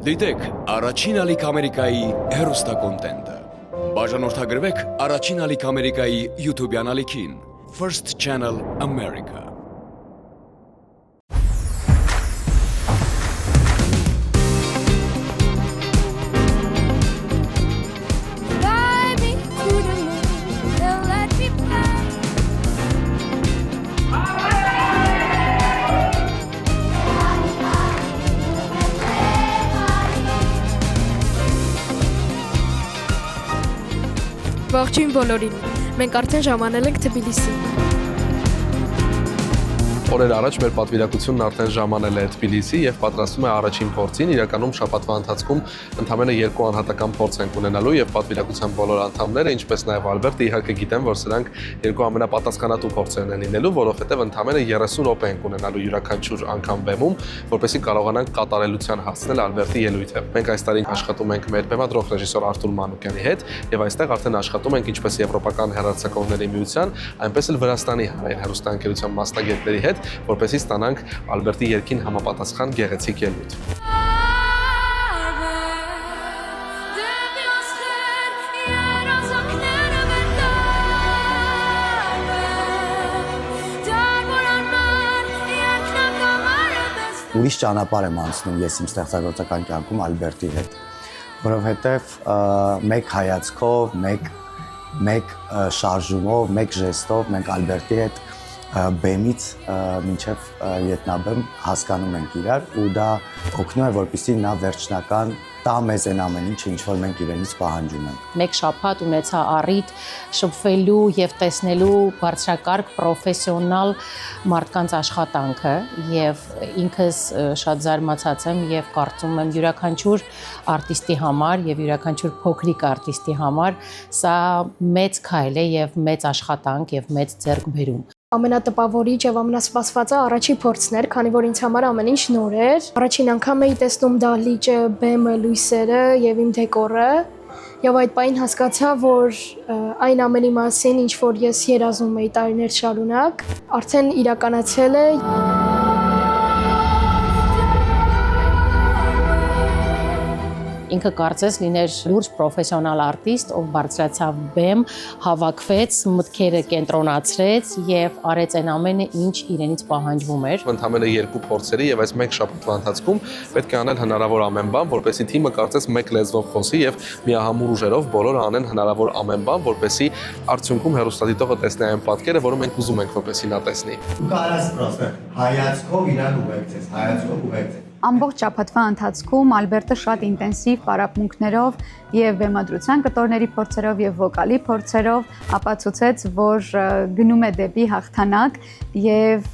Դիտեք առաջին ալիք Ամերիկայի հեռուստակոնտենտը։ Բաժանորդագրվեք առաջին ալիք Ամերիկայի YouTube-յան ալիքին First Channel America։ Ողջույն բոլորին, մենք արդեն ժամանել ենք Թբիլիսի։ Օրեր առաջ մեր պատվիրակությունն արդեն ժամանել է Թբիլիսի եւ պատրաստվում է առաջին փորձին, իրականում շաբաթվա ընթացքում ընդամենը 2 անհատական փորձ են ունենալու եւ պատվիրակության բոլոր անդամները, ինչպես նաեւ Ալբերտը, իհարկե գիտեն, որ սրանք երկու ամենապատասխանատու փորձերն են լինելու, որովհետեւ ընդամենը 30 րոպե են ունենալու յուրաքանչյուր անգամ բեմում, որպեսզի կարողանանք կատարելության հասնել Ալբերտի ելույթը։ Մենք այս տարի աշխատում ենք մեր բեմադրող ռեժիսոր Արտուր Մանուկյանի հետ եւ այստեղ արդեն աշխատում ենք ինչպես Եվրոպական հեռարձակողների միության, այնպես էլ Վրաստանի հանրային հեռուստաընկերության մասնագետների հետ, որպեսզի ստանանք Ալբերտի երգին համապատասխան գեղեցիկ ելույթ։ Ուրիշ ճանապարհ եմ անցնում ես իմ ստեղծագործական կյանքում Ալբերտի հետ, որովհետև մեկ հայացքով, մեկ շարժումով, մեկ ժեստով մենք Ալբերտի հետ բեմից մինչև ետնաբեմ հասկանում ենք իրար ու դա օգնում է, որպեսզի նա վերջնական տա մեզ այն ամեն ինչը, ինչ որ մենք իրենից պահանջում ենք։ Մեկ շաբաթ ունեցա առիթ շփվելու եւ տեսնելու բարձրակարգ պրոֆեսիոնալ մարդկանց աշխատանքը եւ ինքս շատ զարմացած եմ եւ կարծում եմ յուրաքանչյուր արտիստի համար եւ յուրաքանչյուր փոքրիկ արտիստի համար սա մեծ քայլ է եւ մեծ աշխատանք եւ մեծ ձեռքբերում։ Ամենատպավորիչ եւ ամենասպասվածը առաջի փորձն էր, քանի որ ինձ համար ամեն ինչ նոր էր։ Առաջին անգամ էի տեսնում դահլիճը, բեմը, լույսերը եւ իմ դեկորը, եւ այդ պահին հասկացա, որ այն ամենի մասին, ինչ որ ես երազում էի տարիներ շարունակ, արդեն իրականացել է։ Ինքը կարծես լիներ լուրջ պրոֆեսիոնալ արտիստ, ով բարձրացավ բեմ, հավաքվեց, մտքերը կենտրոնացրեց եւ արեց այն ամենը, ինչ իրենից պահանջվում էր։ Ընդամենը 2 փորձերի եւ այս մեկ շաբաթվա ընթացքում պետք է անել հնարավոր ամեն բան, որպեսզի թիմը կարծես մեկ լեզվով խոսի եւ միահամուռ ուժերով բոլորը անեն հնարավոր ամեն բան, որպեսզի արդյունքում հեռուստադիտողը տեսնի այն պատկերը, որը մենք ուզում ենք, որպեսզի նա տեսնի։ Դու կարաս պրոստը հայացքով իրան ուղեկցես, հայացքով ուղեկցես։ Ամբողջ շաբաթվա ընթացքում Ալբերտը շատ ինտենսիվ պարապմունքներով եւ բեմադրության կտորների փորձերով եւ վոկալի փորձերով ապացուցեց, որ գնում է դեպի հաղթանակ եւ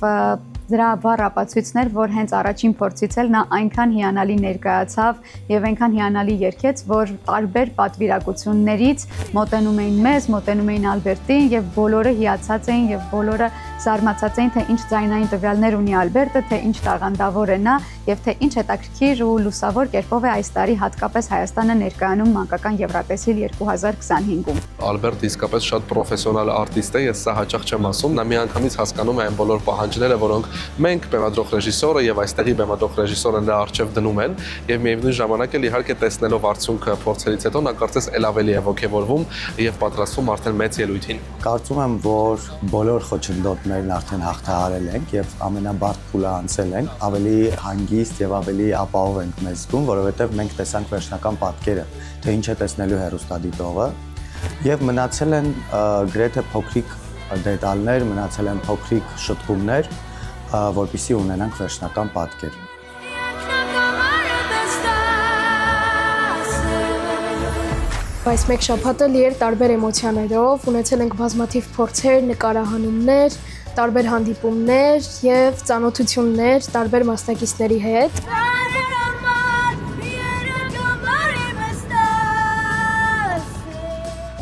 դրա վառ ապացույցներ, որ հենց առաջին փորձից էլ նա այնքան հիանալի ներկայացավ եւ այնքան հիանալի երգեց, որ տարբեր պատվիրակություններից մոտենում էին մեզ, մոտենում էին Ալբերտին եւ բոլորը հիացած էին եւ բոլորը զարմացած էին, թե ինչ ձայնային տվյալներ ունի Ալբերտը, թե ինչ տաղանդավոր է նա եւ թե ինչ հետաքրքիր ու լուսավոր կերպով է այս տարի հատկապես Հայաստանը ներկայանում մանկական Եվրատեսիլ 2025-ում։ Ալբերտը իսկապես շատ պրոֆեսիոնալ արտիստ է, ես սա հաճախ չեմ ասում, նա միանգամից հասկանում է այն բոլոր պահանջները, որոնք մենք բեմադրող ռեժիսորը եւ այստեղի բեմադրող ռեժիսորը նրա առջև դնում են եւ միևնույն ժամանակ էլ իհարկե տեսնելով արդյունքը փորձերից հետո նա կարծես ել ավելի է ողջևորվում եւ պատրաստվում արդեն մեծ ելույթին։ Կարծում եմ, որ բոլոր խոչընդոտներն արդեն հաղթահարել ենք եւ ամենաբարդ փուլը անցել ենք, ավելի հանգիստ եւ ավելի ապահով ենք մեզ զգում, որովհետեւ մենք տեսանք վերջնական պատկերը, թե ինչ է տեսնելու հեռուստադիտողը եւ մնացել են գրեթե փոքրիկ դետալներ, մնացել են փոքրիկ շտկումներ, որպեսզի ունենանք վերջնական պատկեր։ Այս մեկ շաբաթը լի էր տարբեր էմոցիաներով, ունեցել ենք բազմաթիվ փորձեր, նկարահանումներ, տարբեր հանդիպումներ եւ ծանոթություններ տարբեր մասնակիցների հետ։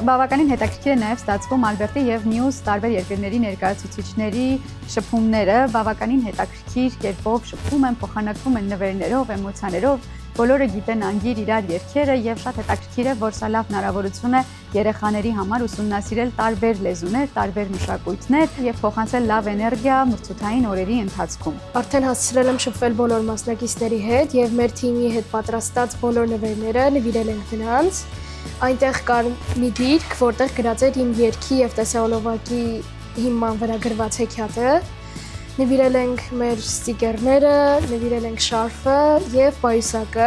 Բավականին հետաքրքիր է նաև ստացվում Ալբերտի եւ մյուս տարբեր երկրների ներկայացուցիչների շփումները, բավականին հետաքրքիր կերպով շփվում են, փոխանակվում են նվերներով, էմոցիաներով, Բոլորը գիտեն անգիր իրար երգերը եւ շատ հետաքրքիր է, որ սա լավ հնարավորություն է երեխաների համար ուսումնասիրել տարբեր լեզուներ, տարբեր մշակույթներ եւ փոխանցել լավ էներգիա մրցութային օրերի ընթացքում։ Արդեն հասցրել եմ շփվել բոլոր մասնակիցների հետ եւ մեր թիմի հետ պատրաստած բոլոր նվերները նվիրել ենք նրանց։ Այնտեղ կար մի գիրք, որտեղ գրած էր իմ երգի եւ տեսահոլովակի հիման վրա գրված հեքիաթը։ Նվիրել ենք մեր ստիկերները, նվիրել ենք շարֆը եւ պայուսակը։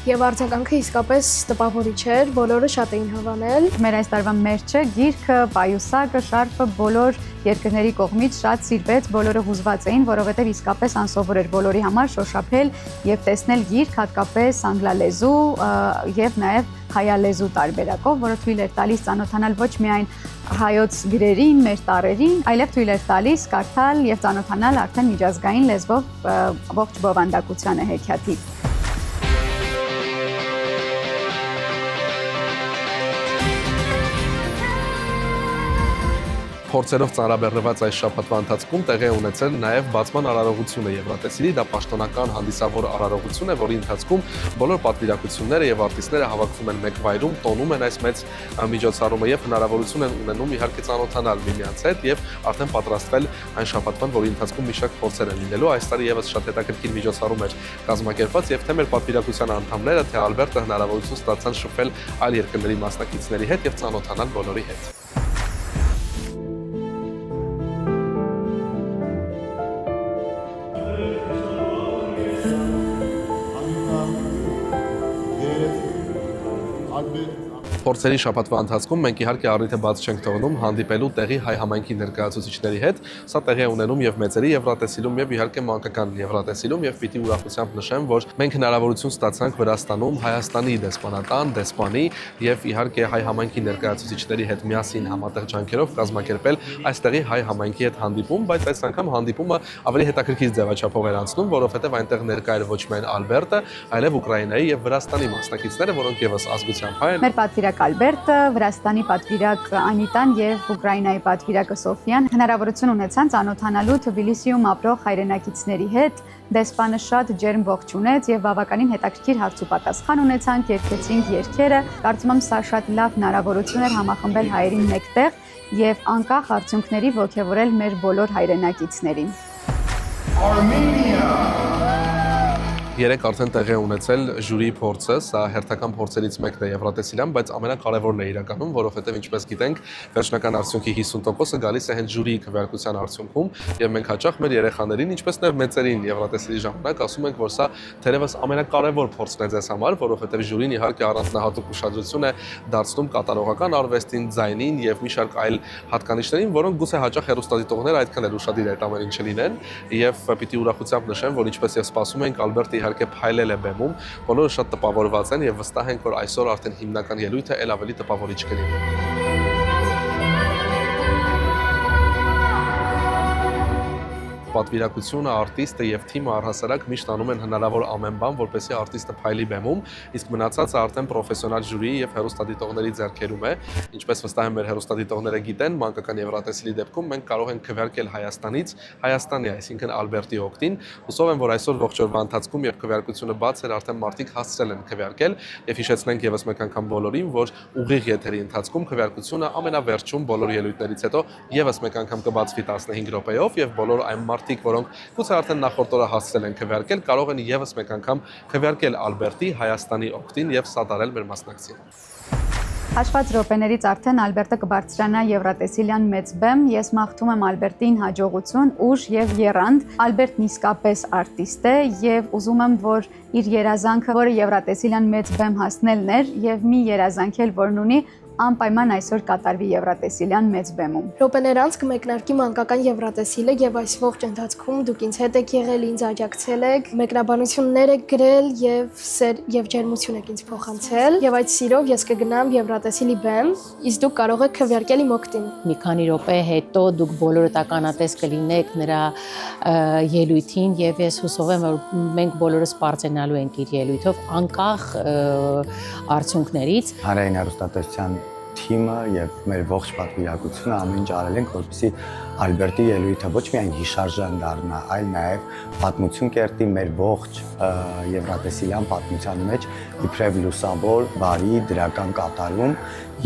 Եվ արձագանքը իսկապես տպավորիչ էր, բոլորը շատ էին հավանել։ Մեր այս տարվա մերճը, գիրքը, պայուսակը, շարֆը բոլոր երկրների կողմից շատ սիրվեց, բոլորը հուզված էին, որովհետև իսկապես անսովոր էր բոլորի համար շոշափել եւ տեսնել գիրք, հատկապես անգլալեզու եւ նաեւ հայալեզու տարբերակով, որը թույլ էր տալիս ծանոթանալ ոչ միայն հայոց գրերին, մեր տառերին, այլև թույլ էր տալիս կարդալ եւ ծանոթանալ արդեն միջազգային լեզվով ողջ բովանդակությանը հեքիաթի։ Փորձերով ծանրաբեռնված այս շաբաթվա ընթացքում տեղի է ունեցել նաև բացման արարողությունը Եվրատեսիլի, դա պաշտոնական հանդիսավոր արարողություն է, որի ընթացքում բոլոր պատվիրակությունները եւ արտիստները հավաքվում են մեկ վայրում, տոնում են այս մեծ միջոցառումը եւ հնարավորություն են ունենում իհարկե ծանոթանալ միմյանց հետ եւ արդեն պատրաստվել այն շաբաթվան, որի ընթացքում մի շարք փորձեր են լինելու։ Այս տարի եւս շատ հետաքրքիր միջոցառում էր կազմակերպված եւ թե մեր պատվիրակության անդամները, թե Ալբերտը հնարավորություն ստացան շփվել այլ երկրների մասնակիցների հետ եւ ծանոթանալ բոլորի հետ։ Փորձերի շաբաթվա ընթացքում մենք իհարկե առիթը բաց չենք թողնում հանդիպելու տեղի հայ համայնքի ներկայացուցիչների հետ։ Սա տեղի է ունենում եւ մեծերի Եվրատեսիլում եւ իհարկե մանկական Եվրատեսիլում եւ պիտի ուրախությամբ նշեմ, որ մենք հնարավորություն ստացանք Վրաստանում Հայաստանի դեսպանատան, դեսպանի եւ իհարկե հայ համայնքի ներկայացուցիչների հետ միասին համատեղ ջանքերով կազմակերպել այստեղի հայ համայնքի հետ հանդիպում, բայց այս անգամ հանդիպումը ավելի հետաքրքիր ձևաչափով էր անցնում, որովհետեւ այնտեղ ներկա էր ոչ միայն Ալբերտը, այլև Ուկրաինայի եւ Վրաստանի մասնակիցները, որոնք եւս ազգությամբ հայ են։ Մեր պատվիրակ Ալբերտը, Վրաստանի պատվիրակ Անիտան եւ Ուկրաինայի պատվիրակը Սոֆիան հնարավորություն ունեցան ծանոթանալու Թբիլիսիում ապրող հայրենակիցների հետ։ Դեսպանը շատ ջերմ ողջունեց եւ բավականին հետաքրքիր հարց ու պատասխան ունեցանք, երգեցինք երգերը։ Կարծում եմ սա շատ լավ հնարավորություն էր համախմբել հայերին մեկտեղ եւ անկախ արդյունքների ողջևորել մեր բոլոր հայրենակիցներին։ Երեք արդեն տեղի ունեցել ժյուրիի փորձը, սա հերթական փորձերից մեկն է Եվրատեսիլյան, բայց ամենակարևորն է իրականում, որովհետև ինչպես գիտենք, վերջնական արդյունքի 50%-ը գալիս է հենց ժյուրիի քվեարկության արդյունքում, եւ մենք հաճախ մեր երեխաներին, ինչպես նաև մեծերին Եվրատեսիլի ժամանակ ասում ենք, որ սա թերևս ամենակարևոր փորձն է ձեզ համար, որովհետև ժյուրին իհարկե առանձնահատուկ ուշադրություն է դարձնում կատարողական արվեստին, ձայնին եւ մի շարք այլ հատկանիշներին, որոնք գուցե հաճախ հեռուստադիտողները այդքան էլ ուշադիր այդ ամեն ինչը լինեն, եւ պիտի ուրախությամբ նշեմ, որ ինչպես եւ սպասում ենք, Ալբերտը իհարկե փայլել է բեմում, բոլորը շատ տպավորված են եւ վստահ ենք, որ այսօր արդեն հիմնական ելույթը ել ավելի տպավորիչ կլինի։ Պատվիրակությունը, արտիստը եւ թիմը առհասարակ միշտ անում են հնարավոր ամեն բան, որպեսզի արտիստը փայլի բեմում, իսկ մնացածը արդեն պրոֆեսիոնալ ժյուրիի եւ հեռուստադիտողների ձեռքերում է։ Ինչպես վստահ եմ մեր հեռուստադիտողները գիտեն, մանկական Եվրատեսիլի դեպքում մենք կարող ենք քվեարկել Հայաստանից Հայաստանի, այսինքն Ալբերտի օգտին։ Հուսով եմ, որ այսօր ողջ օրվա ընթացքում, երբ քվեարկությունը բաց էր, արդեն մարդիկ հասցրել են քվեարկել եւ հիշեցնենք եւս մեկ անգամ բոլորին, որ ուղիղ եթերի ընթացքում քվեարկությունը ամենավերջում բոլոր ելույթներից հետո եւս մեկ անգամ կբացվի 15 րոպեով եւ բոլոր այն մարդիկ, որոնք գուցե արդեն նախորդ օրը հասցրել են քվեարկել, կարող են եւս մեկ անգամ քվեարկել Ալբերտի Հայաստանի օգտին եւ սատարել մեր մասնակցին։ Հաշված րոպեներից արդեն Ալբերտը կբարձրանա Եվրատեսիլյան մեծ բեմ։ Ես մաղթում եմ Ալբերտին հաջողություն, ուժ եւ եռանդ։ Ալբերտն իսկապես արտիստ է եւ ուզում եմ, որ իր երազանքը, որը Եվրատեսիլյան մեծ բեմ հասնելն էր, եւ մի երազանք էլ, որն ունի, անպայման այսօր կատարվի Եվրատեսիլյան մեծ բեմում։ Րոպեներ անց կմեկնարկի մանկական Եվրատեսիլը եւ այս ողջ ընթացքում դուք ինձ հետ եք եղել, ինձ աջակցել եք, մեկնաբանություններ եք գրել եւ սեր եւ ջերմություն եք ինձ փոխանցել եւ այդ սիրով ես կգնամ Եվրատեսիլի բեմ, իսկ դուք կարող եք քվեարկել իմ օգտին։ Մի քանի րոպե հետո դուք բոլորը տականատես կլինեք նրա ելույթին եւ ես հուսով եմ, որ մենք բոլորս պարծենալու ենք իր ելույթով անկախ արդյունքներից։ Հանրային հեռուստատեսության թիմը եւ մեր ողջ պատվիրակությունը ամեն ինչ արել ենք, որպեսզի Ալբերտի ելույթը ոչ միայն հիշարժան դառնա, այլ նաև պատմություն կերտի մեր ողջ եվրատեսիլյան պատմության մեջ իբրև լուսավոր, բարի, դրական կատարում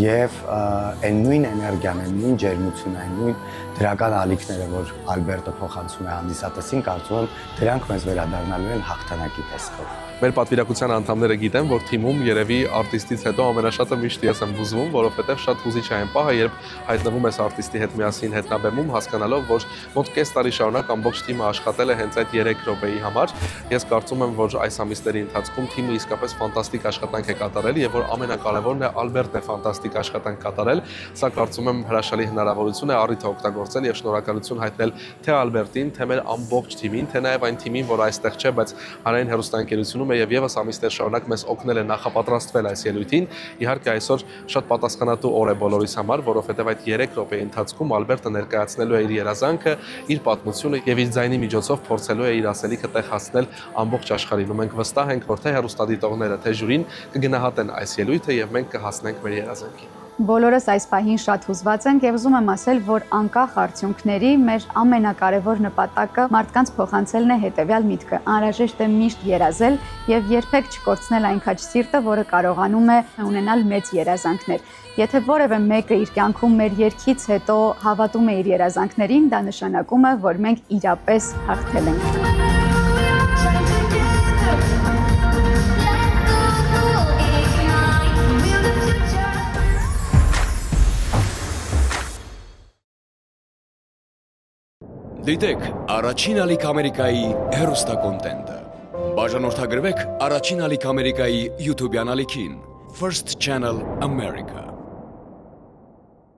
եւ այն նույն էներգիան, այն նույն ջերմությունը, այն նույն դրական ալիքները, որ Ալբերտը փոխանցում է հանդիսատեսին, կարծում եմ դրանք մեզ վերադառնալու են հաղթանակի տեսքով։ Մեր պատվիրակության անդամները գիտեն, որ թիմում երևի արտիստից հետո ամենաշատը միշտ ես եմ հուզվում, որովհետև շատ հուզիչ է այն պահը, երբ հայտնվում ես արտիստի հետ միասին հետնաբեմում, հասկանալով, որ մոտ կես տարի շարունակ ամբողջ թիմը աշխատել է հենց այդ 3 րոպեի համար։ Ես կարծում եմ, որ այս ամիսների ընթացքում թիմը իսկապես ֆանտաստիկ աշխատանք է կատարել եւ որ ամենակարևորն է Ալբերտն է ֆանտաստիկ աշխատանք կատարել։ Սա կարծում եմ հրաշալի հնարավորություն է առիթը օգտագործել եւ շնորհակալություն հայտնել թե Ալբերտին, թե մեր ամբողջ թիմին, թե նաեւ այն թիմին, որ այստեղ չէ, բայց հանրային հեռուստաընկերությունում եւ եւս ամիսներ շարունակ մեզ օգնել է նախապատրաստվել այս ելույթին։ Իհարկե այսօր շատ պատասխանատու օր է բոլորիս համար, որովհետեւ այդ 3 րոպեի ընթացքում Ալբերտը ներկայացնելու է իր երազանքը, իր պատմությունը եւ իր ձայնի միջոցով փորձելու է իր ասելիքը տեղ հասնել ամբողջ աշխարհին։ Ու մենք վստահ ենք, որ թե հեռուստադիտողները, թե ժյուրին կգնահատեն այս ելույթը եւ մենք կհասնենք մեր երազանքին։ Բոլորս այս պահին շատ հուզված ենք եւ ուզում եմ ասել, որ անկախ արդյունքների մեր ամենակարևոր նպատակը մարդկանց փոխանցելն է հետեւյալ միտքը. անհրաժեշտ է միշտ երազել եւ երբեք չկորցնել այն քաջ սիրտը, որը կարողանում է ունենալ մեծ երազանքներ։ Եթե որևէ մեկը իր կյանքում մեր երգից հետո հավատում է իր երազանքներին, դա նշանակում է, որ մենք իրապես հաղթել ենք։ Դիտեք Առաջին ալիք Ամերիկայի հեռուստակոնտենտը։ Բաժանորդագրվեք Առաջին ալիք Ամերիկայի YouTube-յան ալիքին First Channel America։